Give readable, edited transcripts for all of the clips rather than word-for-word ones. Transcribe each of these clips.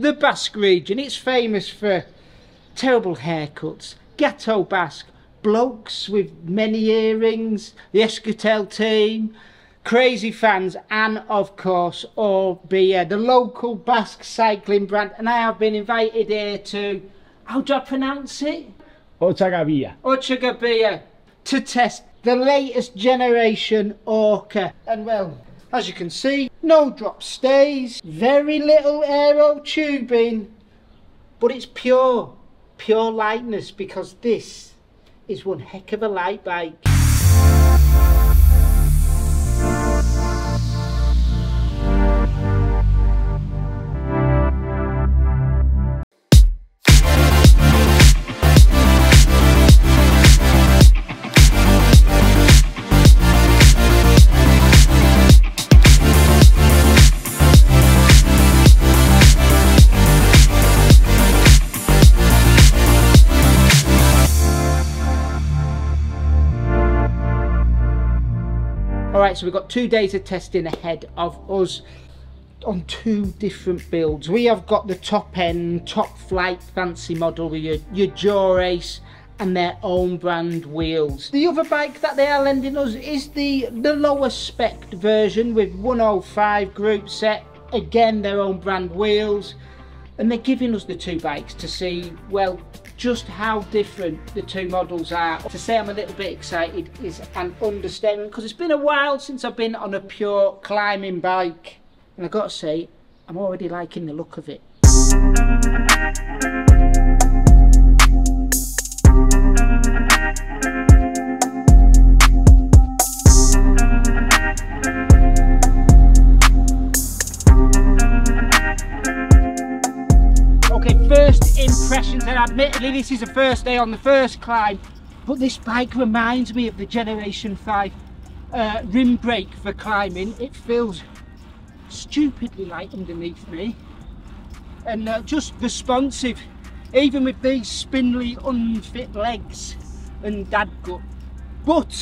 The Basque region, it's famous for terrible haircuts, ghetto Basque, blokes with many earrings, the Escutel team, crazy fans, and of course Orbea, the local Basque cycling brand. And I have been invited here to, how do I pronounce it? Ochagavia, to test the latest generation Orca. And well, as you can see, no drop stays, very little aero tubing, but it's pure lightness, because this is one heck of a light bike. Alright, so we've got 2 days of testing ahead of us on 2 different builds. We have got the top end, top flight fancy model with your dura-ace and their own brand wheels. The other bike that they are lending us is the lower spec version with 105 group set, again their own brand wheels, and they're giving us the 2 bikes to see, well, just how different the 2 models are. To say I'm a little bit excited is an understatement, because it's been a while since I've been on a pure climbing bike, and I've got to say, I'm already liking the look of it. First impressions, and admittedly this is the first day on the first climb, but this bike reminds me of the Generation 5 rim brake for climbing. It feels stupidly light underneath me, and just responsive, even with these spindly unfit legs and dad gut. But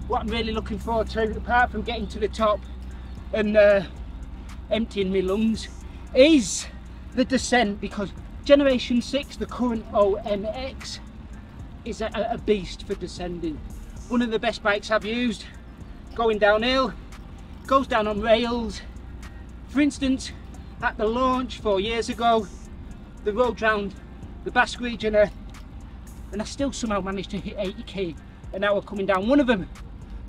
what I'm really looking forward to, apart from getting to the top and emptying my lungs, is the descent, because Generation 6, the current OMX, is a beast for descending. One of the best bikes I've used, going downhill, goes down on rails. For instance, at the launch 4 years ago, the road round the Basque region, and I still somehow managed to hit 80k an hour coming down one of them.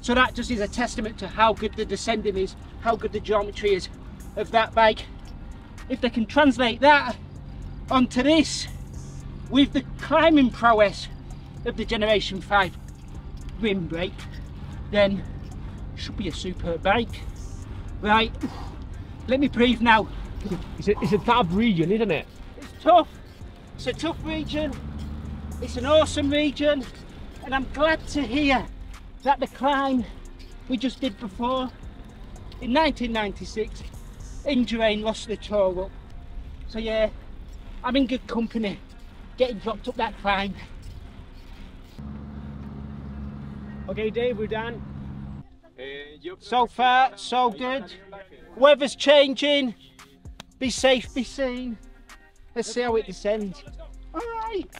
So that just is a testament to how good the descending is, how good the geometry is of that bike. If they can translate that onto this with the climbing prowess of the Generation 5 rim brake, then it should be a superb bike. Right, let me breathe now. It's a tough region, isn't it? It's tough. It's a tough region. It's an awesome region, and I'm glad to hear that the climb we just did before in 1996, Indurain lost the tour up. So yeah, I'm in good company, getting dropped up that climb. Okay, Dave, we're done. So far, so good. Weather's changing. Be safe, be seen. Let's see how it descends. Alright.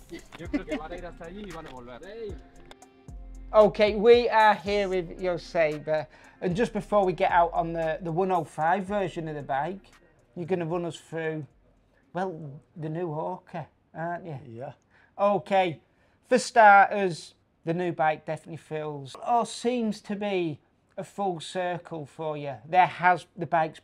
Okay, we are here with Joseba, and just before we get out on the 105 version of the bike, you're going to run us through, well, the new Orca, aren't you? Yeah. Okay, for starters, the new bike definitely feels, or seems to be, a full circle for you. The bike's,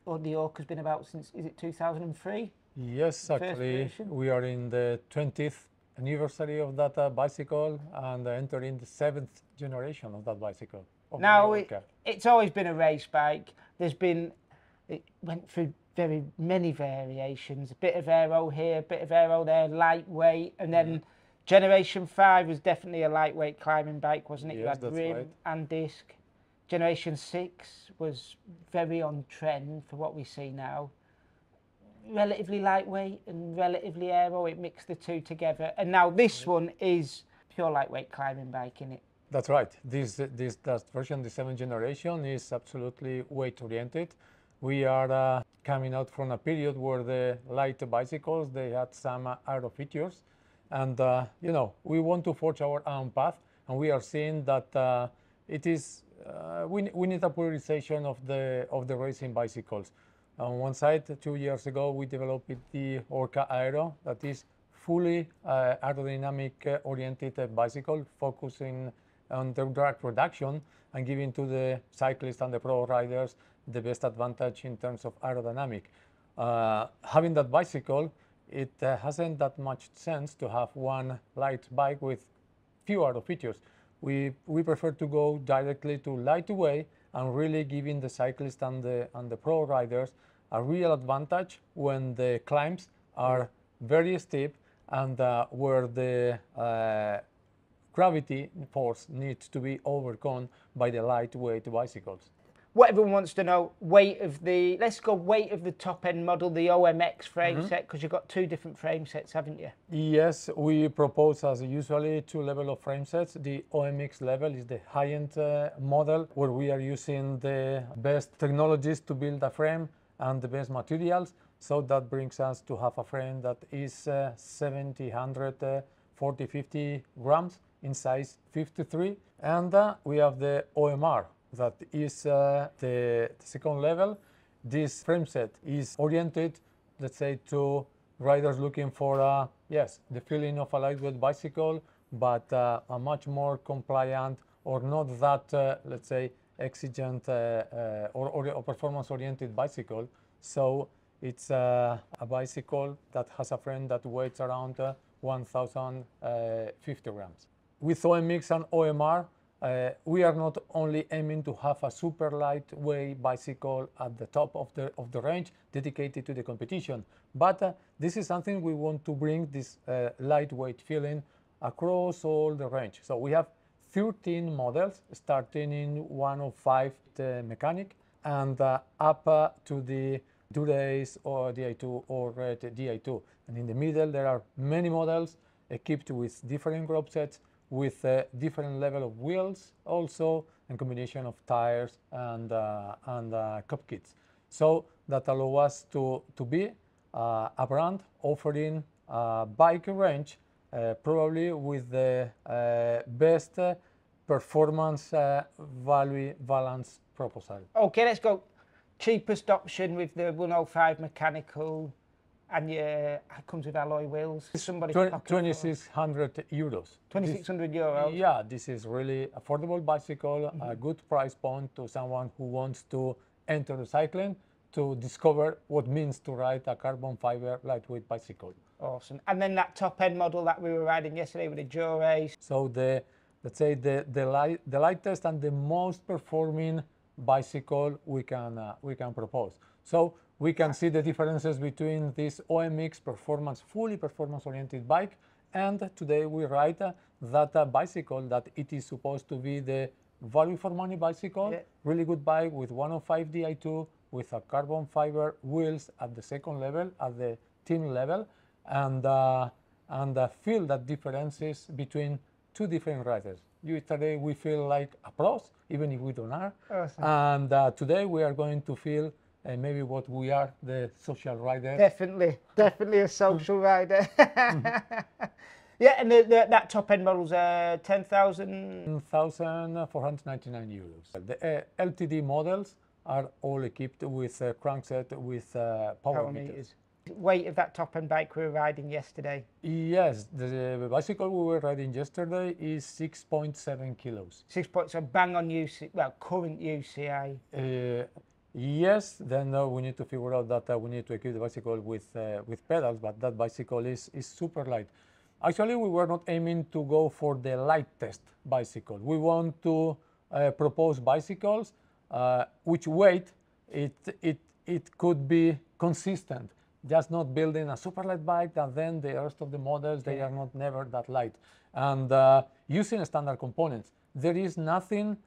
or the Orca's been about since, is it 2003? Yes, actually, we are in the 20th anniversary of that bicycle, and entering the 7th generation of that bicycle. Now, it's always been a race bike. It went through very many variations, a bit of aero here, a bit of aero there, lightweight, and then Generation 5 was definitely a lightweight climbing bike, wasn't it? Yes, you had rim right. and disc. Generation 6 was very on trend for what we see now. Relatively lightweight and relatively aero, it mixed the two together. And now this one is pure lightweight climbing bike, innit? That's right. That version, the 7th generation, is absolutely weight oriented. We are coming out from a period where the light bicycles, they had some aero features. And, you know, we want to forge our own path, and we are seeing that it is, we need a polarization of the racing bicycles. On one side, 2 years ago, we developed the Orca Aero, that is fully aerodynamic oriented bicycle, focusing on the drag reduction and giving to the cyclists and the pro riders the best advantage in terms of aerodynamic. Having that bicycle, it hasn't that much sense to have one light bike with few aero features. We prefer to go directly to lightweight and really giving the cyclists and the pro riders a real advantage when the climbs are very steep and where the gravity force needs to be overcome by the lightweight bicycles. What everyone wants to know, weight of the, let's go weight of the top end model, the OMX frame set, because you've got two different frame sets, haven't you? Yes, we propose as usually two levels of frame sets. The OMX level is the high-end model where we are using the best technologies to build a frame and the best materials. So that brings us to have a frame that is 70, 100, 40, 50 grams in size 53. And we have the OMR. That is the second level. This frame set is oriented, let's say, to riders looking for, yes, the feeling of a lightweight bicycle, but a much more compliant or not that, let's say, exigent or performance-oriented bicycle. So it's a bicycle that has a frame that weighs around 1,050 grams. With OMX and OMR, we are not only aiming to have a super lightweight bicycle at the top of the range dedicated to the competition, but this is something we want to bring this lightweight feeling across all the range. So we have 13 models starting in 105 mechanic and up to the dura-ace or Di2 or Di2. And in the middle there are many models equipped with different group sets, with a different level of wheels also, and combination of tires and cup kits. So that allow us to be a brand offering a bike range probably with the best performance value balance proposal. Okay, let's go. Cheapest option with the 105 mechanical, and it comes with alloy wheels. Somebody 2,600 euros. 2,600 euros. Yeah, this is really affordable bicycle, a good price point to someone who wants to enter the cycling to discover what it means to ride a carbon fiber lightweight bicycle. Awesome. And then that top end model that we were riding yesterday with the dura-ace. So let's say the lightest and the most performing bicycle we can propose. So we can see the differences between this OMX performance, fully performance-oriented bike, and today we ride that bicycle that it is supposed to be the value for money bicycle, really good bike with 105 Di2, with a carbon fiber wheels at the second level, at the team level, and feel that differences between two different riders. Yesterday we feel like a pros, even if we don't are, awesome. And today we are going to feel maybe what we are, the social rider. Definitely a social rider. Yeah, and that top end model's 10,000. 1,499 euros. The LTD models are all equipped with a crankset with power meters. Weight of that top end bike we were riding yesterday? Yes, the bicycle we were riding yesterday is 6.7 kilos. 6.7, bang on UCI, well, current UCI. Yes, then we need to figure out that we need to equip the bicycle with pedals, but that bicycle is super light. Actually, we were not aiming to go for the lightest bicycle. We want to propose bicycles which weight it could be consistent. Just not building a super light bike and then the rest of the models, they are not never that light. And using standard components, there is nothing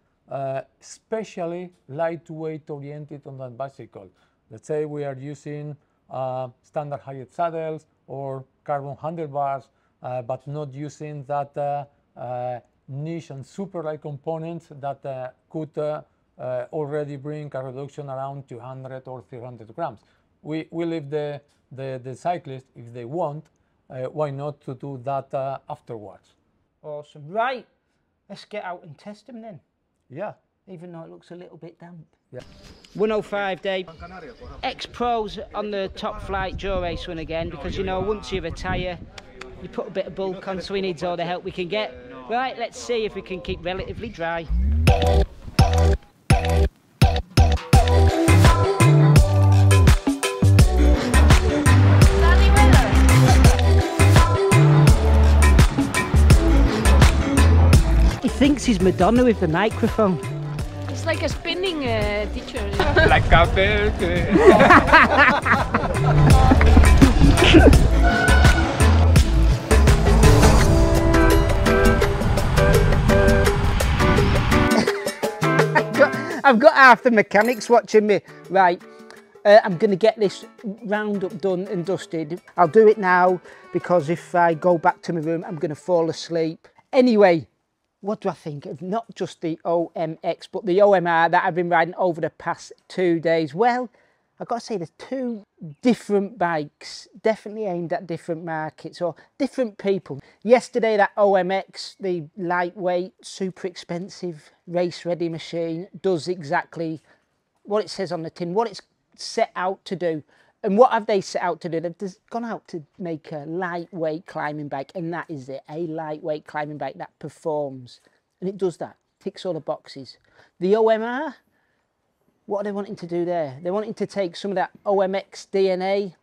especially lightweight oriented on that bicycle. Let's say we are using standard high saddles or carbon handlebars, but not using that niche and super light components that could already bring a reduction around 200 or 300 grams. we leave the cyclist, if they want, why not to do that afterwards. Awesome. Right, let's get out and test them then. Yeah. Even though it looks a little bit damp. Yeah. 105, Dave. X-Pros on the top flight dura-ace one again, because you know once you retire, you put a bit of bulk on, so he needs all the help we can get. Right, let's see if we can keep relatively dry. He thinks he's Madonna with the microphone. It's like a spinning teacher. Like a bell. I've got half the mechanics watching me. Right, I'm going to get this roundup done and dusted. I'll do it now because if I go back to my room, I'm going to fall asleep. Anyway, what do I think of not just the OMX, but the OMR that I've been riding over the past 2 days? Well, I've got to say there's two different bikes, definitely aimed at different markets or different people. Yesterday, that OMX, the lightweight, super expensive, race-ready machine, does exactly what it says on the tin, what it's set out to do. And what have they set out to do? They've gone out to make a lightweight climbing bike, and that is it, a lightweight climbing bike that performs. And it does that, ticks all the boxes. The OMR, what are they wanting to do there? They're wanting to take some of that OMX DNA,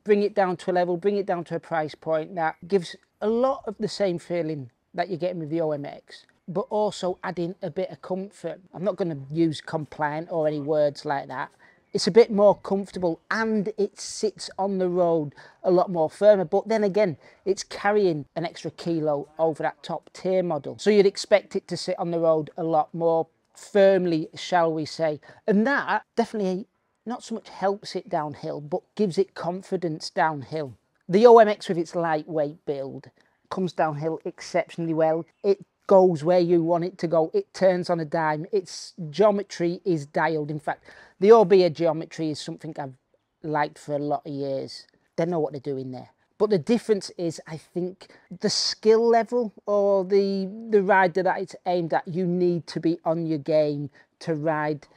bring it down to a level, bring it down to a price point that gives a lot of the same feeling that you're getting with the OMX, but also adding a bit of comfort. I'm not going to use compliant or any words like that. It's a bit more comfortable and it sits on the road a lot more firmer. But then again, it's carrying an extra kilo over that top tier model. So you'd expect it to sit on the road a lot more firmly, shall we say. And that definitely not so much helps it downhill, but gives it confidence downhill. The OMX with its lightweight build comes downhill exceptionally well. It goes where you want it to go. It turns on a dime. Its geometry is dialed. In fact, the Orbea geometry is something I've liked for a lot of years. They know what they're doing there. But the difference is, I think, the skill level or the rider that it's aimed at. You need to be on your game to ride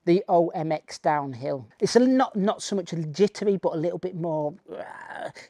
the OMX downhill. It's not so much jittery, but a little bit more,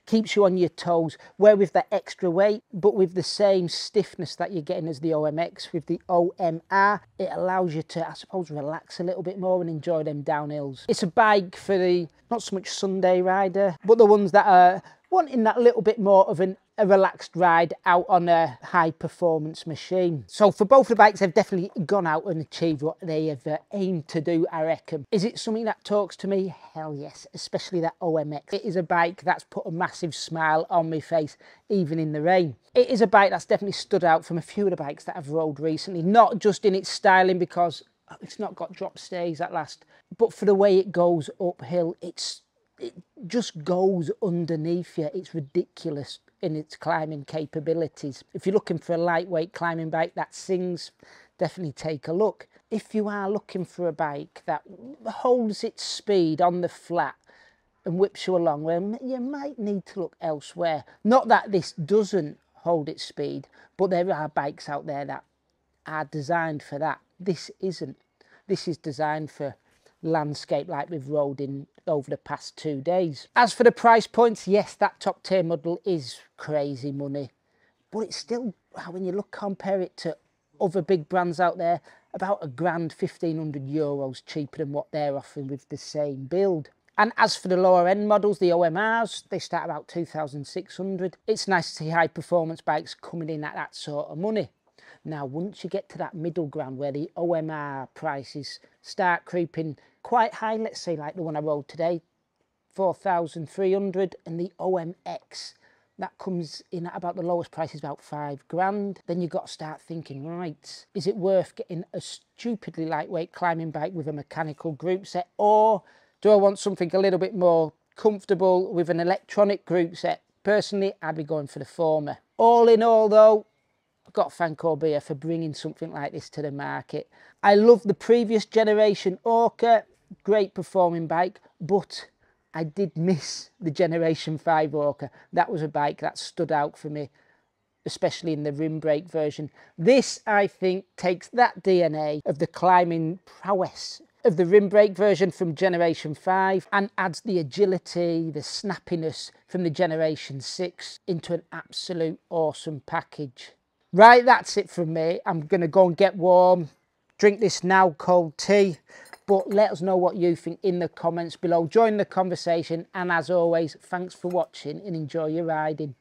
keeps you on your toes, where with that extra weight, but with the same stiffness that you're getting as the OMX, with the OMR, it allows you to, I suppose, relax a little bit more and enjoy them downhills. It's a bike for the, not so much Sunday rider, but the ones that are wanting that little bit more of a relaxed ride out on a high performance machine. So for both the bikes, they've definitely gone out and achieved what they have aimed to do, I reckon. Is it something that talks to me? Hell yes, especially that OMX. It is a bike that's put a massive smile on my face, even in the rain. It is a bike that's definitely stood out from a few of the bikes that I've rode recently, not just in its styling because it's not got drop stays at last, but for the way it goes uphill, it just goes underneath you. It's ridiculous in its climbing capabilities. If you're looking for a lightweight climbing bike that sings, definitely take a look. If you are looking for a bike that holds its speed on the flat and whips you along, well, you might need to look elsewhere. Not that this doesn't hold its speed, but there are bikes out there that are designed for that. This isn't. This is designed for landscape like we've rode in over the past 2 days. As for the price points, yes, that top tier model is crazy money, but it's still, when you compare it to other big brands out there, about a grand, 1,500 euros cheaper than what they're offering with the same build. And as for the lower end models, the OMRs, they start about 2,600. It's nice to see high performance bikes coming in at that sort of money. Now, once you get to that middle ground where the OMR prices start creeping quite high, let's say like the one I rode today, 4,300, and the OMX, that comes in at about the lowest price is about 5 grand. Then you've got to start thinking, right, is it worth getting a stupidly lightweight climbing bike with a mechanical group set, or do I want something a little bit more comfortable with an electronic group set? Personally, I'd be going for the former. All in all though, I've got to thank Orbea for bringing something like this to the market. I love the previous generation Orca, great performing bike, but I did miss the Generation 5 Orca. That was a bike that stood out for me, especially in the rim brake version. This, I think, takes that DNA of the climbing prowess of the rim brake version from Generation 5 and adds the agility, the snappiness from the Generation 6 into an absolute awesome package. Right, that's it from me. I'm going to go and get warm, drink this now cold tea, but let us know what you think in the comments below. Join the conversation, and as always, thanks for watching and enjoy your riding.